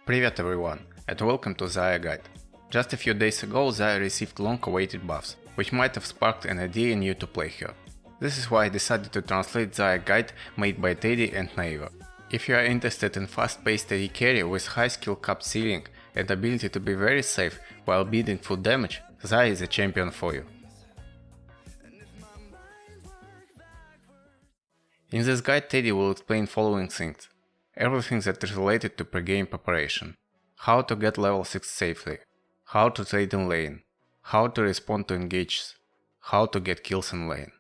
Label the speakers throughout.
Speaker 1: Привет everyone, and welcome to Xayah Guide. Just a few days ago Xayah received long-awaited buffs, which might have sparked an idea in you to play her. This is why I decided to translate Xayah Guide made by Teddy and Naiva. If you are interested in fast-paced AD carry with high skill cap ceiling and ability to be very safe while beating full damage, Xayah is a champion for you. In this guide Teddy will explain following things. Everything that is related to pre-game preparation. How to get level 6 safely. How to trade in lane. How to respond to engages. How to get kills in lane.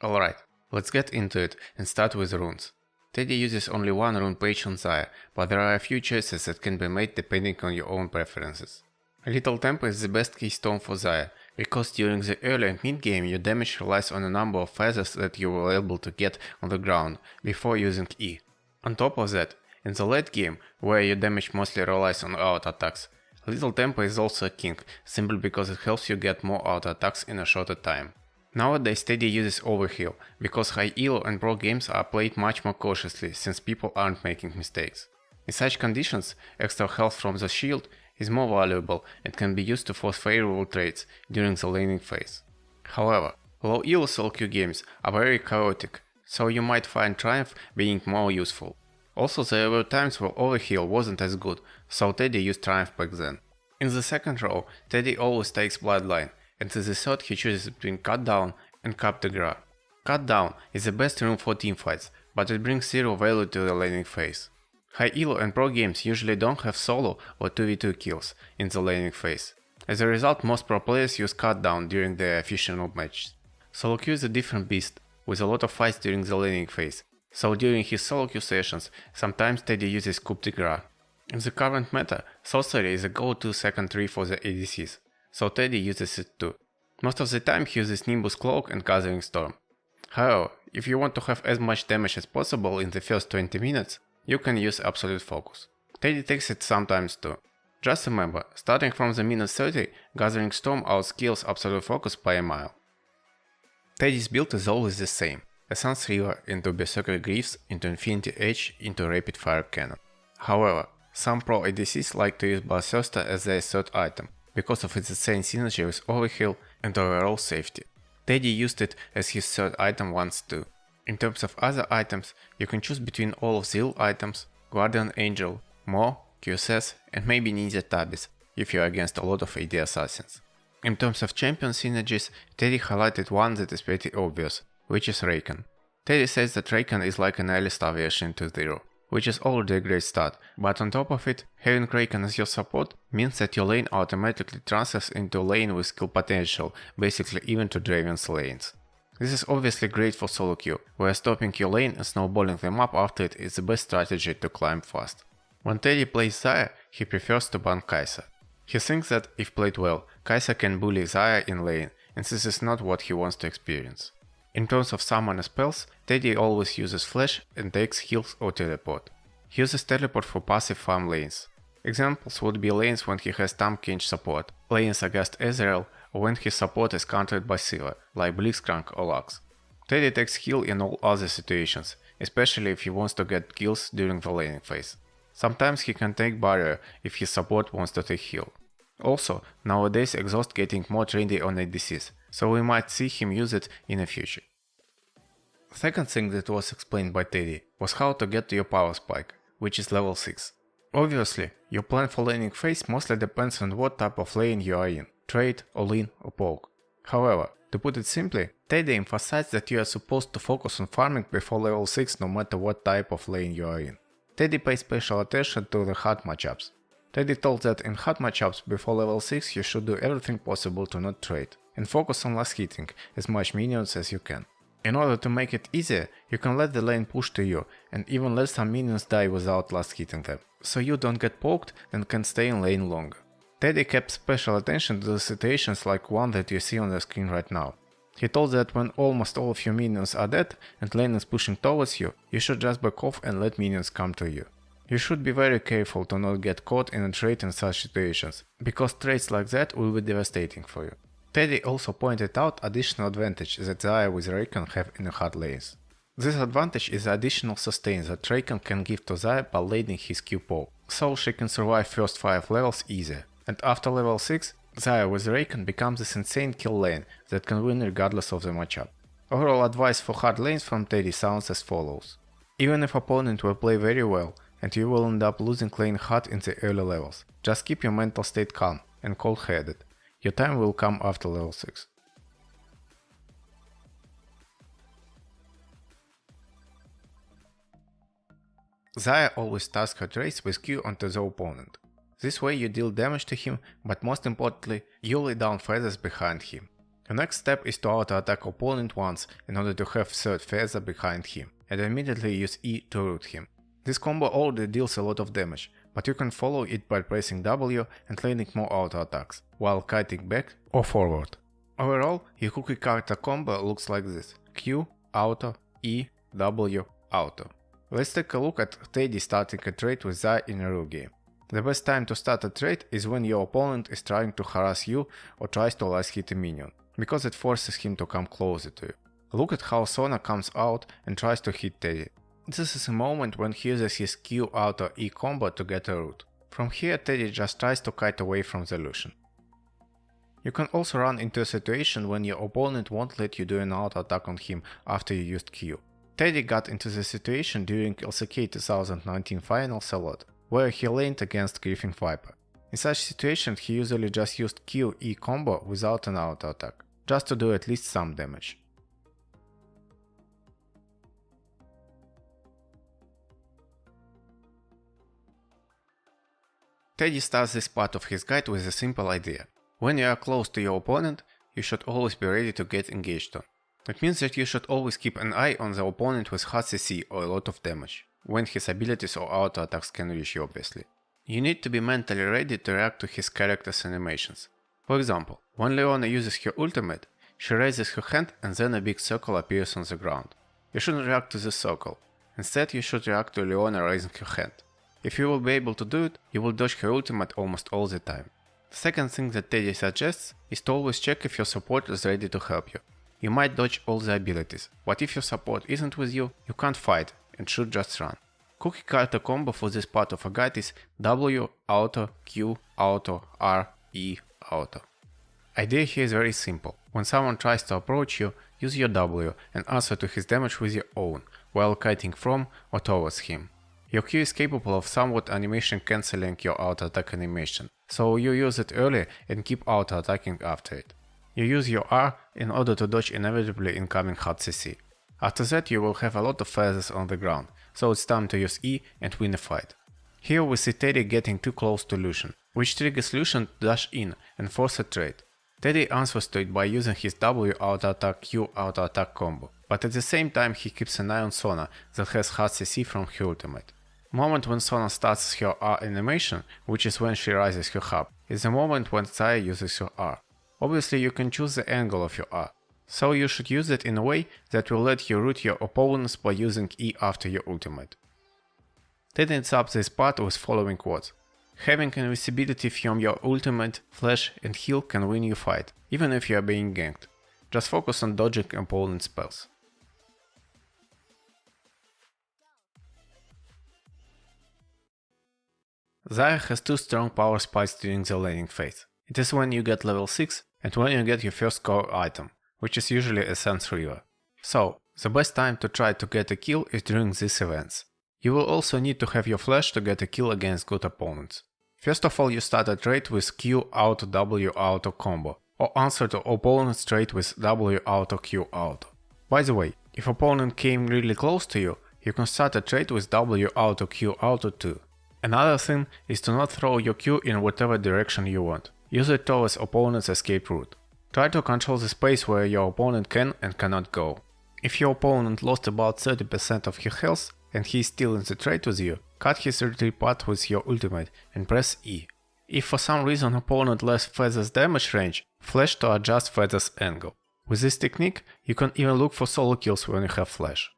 Speaker 1: Alright, let's get into it and start with runes. Teddy uses only one rune page on Xayah, but there are a few choices that can be made depending on your own preferences. A little tempo is the best keystone for Xayah, because during the early and mid game your damage relies on a number of feathers that you were able to get on the ground before using E. On top of that, in the late game, where your damage mostly relies on auto attacks, little tempo is also a king, simply because it helps you get more auto attacks in a shorter time. Nowadays Teddy uses overheal, because high elo and pro games are played much more cautiously since people aren't making mistakes. In such conditions, extra health from the shield is more valuable and can be used to force favorable trades during the laning phase. However, low elo solo queue games are very chaotic, so you might find Triumph being more useful. Also, there were times where overheal wasn't as good, so Teddy used Triumph back then. In the second row, Teddy always takes Bloodline, and in the third he chooses between Cut Down and Cap de Gras. Cut Down is the best rune for teamfights, but it brings zero value to the laning phase. High elo and pro games usually don't have solo or 2v2 kills in the laning phase. As a result, most pro players use Cut Down during their official matches. Solo queue is a different beast, with a lot of fights during the laning phase, so during his solo queue sessions, sometimes Teddy uses Coup de Gras. In the current meta, Sorcery is a go-to second tree for the ADCs, so Teddy uses it too. Most of the time he uses Nimbus Cloak and Gathering Storm. However, if you want to have as much damage as possible in the first 20 minutes, you can use Absolute Focus. Teddy takes it sometimes too. Just remember, starting from the minute 30, Gathering Storm outskills Absolute Focus by a mile. Teddy's build is always the same. A Sun's River into Berserker Greaves into Infinity Edge into Rapid Fire Cannon. However, some pro ADCs like to use Bloodthirster as their third item, because of its insane synergy with overheal and overall safety. Teddy used it as his third item once too. In terms of other items, you can choose between all of the ill items, Guardian Angel, Maw, QSS and maybe Ninja Tabis, if you are against a lot of AD assassins. In terms of champion synergies, Teddy highlighted one that is pretty obvious, which is Rakan. Teddy says that Rakan is like an Alistar version 2.0, which is already a great start, but on top of it, having Rakan as your support means that your lane automatically transfers into a lane with skill potential, basically even to Draven's lanes. This is obviously great for solo queue, where stopping your lane and snowballing them up after it is the best strategy to climb fast. When Teddy plays Xayah, he prefers to ban Kai'Sa. He thinks that, if played well, Kai'Sa can bully Xayah in lane, and this is not what he wants to experience. In terms of summoner spells, Teddy always uses Flash and takes heals or teleport. He uses teleport for passive farm lanes. Examples would be lanes when he has Tahm Kench support, lanes against Ezreal, or when his support is countered by Syla, like Blitzcrank or Lux. Teddy takes heal in all other situations, especially if he wants to get kills during the laning phase. Sometimes he can take barrier if his support wants to take heal. Also, nowadays Exhaust getting more trendy on ADCs, so we might see him use it in the future. Second thing that was explained by Teddy was how to get to your power spike, which is level 6. Obviously, your plan for laning phase mostly depends on what type of lane you are in, trade, all-in or poke. However, to put it simply, Teddy emphasized that you are supposed to focus on farming before level 6 no matter what type of lane you are in. Teddy pays special attention to the hard matchups. Teddy told that in hard matchups before level 6 you should do everything possible to not trade, and focus on last hitting as much minions as you can. In order to make it easier, you can let the lane push to you, and even let some minions die without last hitting them, so you don't get poked and can stay in lane longer. Teddy kept special attention to the situations like one that you see on the screen right now. He told that when almost all of your minions are dead and lane is pushing towards you, you should just back off and let minions come to you. You should be very careful to not get caught in a trade in such situations, because trades like that will be devastating for you. Teddy also pointed out additional advantage that Xayah with Rakan have in the hard lanes. This advantage is the additional sustain that Rakan can give to Xayah by leading his Q poke, so she can survive first 5 levels easier. And after level 6, Xayah with Rakan becomes this insane kill lane that can win regardless of the matchup. Overall advice for hard lanes from Teddy sounds as follows. Even if opponent will play very well, and you will end up losing lane hard in the early levels, just keep your mental state calm and cold-headed. Your time will come after level 6. Xayah always starts her trades with Q onto the opponent. This way you deal damage to him, but most importantly, you lay down feathers behind him. The next step is to auto-attack opponent once in order to have third feather behind him, and immediately use E to root him. This combo already deals a lot of damage, but you can follow it by pressing W and landing more auto-attacks, while kiting back or forward. Overall, your cookie cutter combo looks like this: Q, auto, E, W, auto. Let's take a look at Teddy starting a trade with Xayah in a real game. The best time to start a trade is when your opponent is trying to harass you or tries to last hit a minion, because it forces him to come closer to you. Look at how Sona comes out and tries to hit Teddy. This is a moment when he uses his Q auto E combo to get a root. From here Teddy just tries to kite away from the Lucian. You can also run into a situation when your opponent won't let you do an auto attack on him after you used Q. Teddy got into the situation during LCK 2019 finals a lot, where he laned against Griffin Viper. In such situations he usually just used Q-E combo without an auto attack, just to do at least some damage. Teddy starts this part of his guide with a simple idea. When you are close to your opponent, you should always be ready to get engaged on. It means that you should always keep an eye on the opponent with hard CC or a lot of damage, when his abilities or auto attacks can reach you obviously. You need to be mentally ready to react to his character's animations. For example, when Leona uses her ultimate, she raises her hand and then a big circle appears on the ground. You shouldn't react to the circle, instead you should react to Leona raising her hand. If you will be able to do it, you will dodge her ultimate almost all the time. The second thing that Teddy suggests is to always check if your support is ready to help you. You might dodge all the abilities, but if your support isn't with you, you can't fight and should just run. Cookie cutter combo for this part of a guide is W, auto, Q, auto, R, E, auto. Idea here is very simple. When someone tries to approach you, use your W and answer to his damage with your own, while kiting from or towards him. Your Q is capable of somewhat animation cancelling your auto attack animation, so you use it early and keep auto attacking after it. You use your R in order to dodge inevitably incoming hard CC. After that you will have a lot of feathers on the ground, so it's time to use E and win a fight. Here we see Teddy getting too close to Lucian, which triggers Lucian to dash in and force a trade. Teddy answers to it by using his W auto attack Q auto attack combo, but at the same time he keeps an eye on Sona that has hard CC from her ultimate. Moment when Sona starts her R animation, which is when she raises her hub, is the moment when Xayah uses her R. Obviously you can choose the angle of your R, so you should use it in a way that will let you root your opponents by using E after your ultimate. Teddy ends up this part with following quotes. Having invisibility from your ultimate, flash and heal can win you fight, even if you are being ganked. Just focus on dodging opponent spells. Xayah has two strong power spikes during the laning phase. It is when you get level 6 and when you get your first core item, which is usually a Sense River. So, the best time to try to get a kill is during these events. You will also need to have your flash to get a kill against good opponents. First of all you start a trade with Q auto W auto combo, or answer to opponent's trade with W auto Q auto. By the way, if opponent came really close to you, you can start a trade with W auto Q auto too. Another thing is to not throw your Q in whatever direction you want. Use it towards opponent's escape route. Try to control the space where your opponent can and cannot go. If your opponent lost about 30% of his health and he is still in the trade with you, cut his retreat path with your ultimate and press E. If for some reason opponent less feathers damage range, flash to adjust feathers angle. With this technique, you can even look for solo kills when you have flash.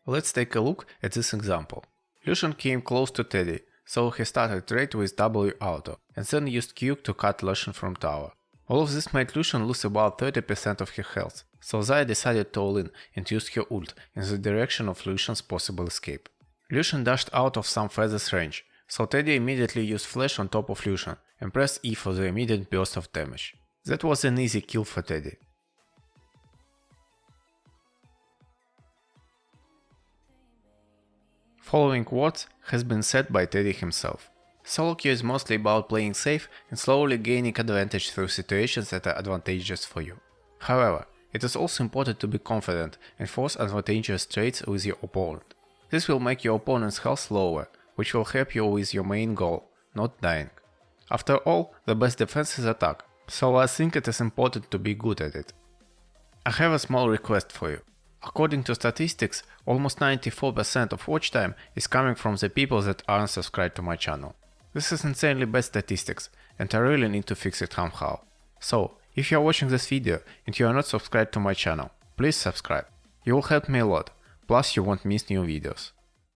Speaker 1: Let's take a look at this example. Lucian came close to Teddy, so he started trade with W auto and then used Q to cut Lucian from tower. All of this made Lucian lose about 30% of her health, so Xayah decided to all in and used her ult in the direction of Lucian's possible escape. Lucian dashed out of some feathers range, so Teddy immediately used flash on top of Lucian and pressed E for the immediate burst of damage. That was an easy kill for Teddy. Following words has been said by Teddy himself. Solo queue is mostly about playing safe and slowly gaining advantage through situations that are advantageous for you. However, it is also important to be confident and force advantageous trades with your opponent. This will make your opponent's health lower, which will help you with your main goal, not dying. After all, the best defense is attack, so I think it is important to be good at it. I have a small request for you. According to statistics, almost 94% of watch time is coming from the people that aren't subscribed to my channel. This is insanely bad statistics, and I really need to fix it somehow. So, if you are watching this video and you are not subscribed to my channel, please subscribe. You will help me a lot, plus you won't miss new videos.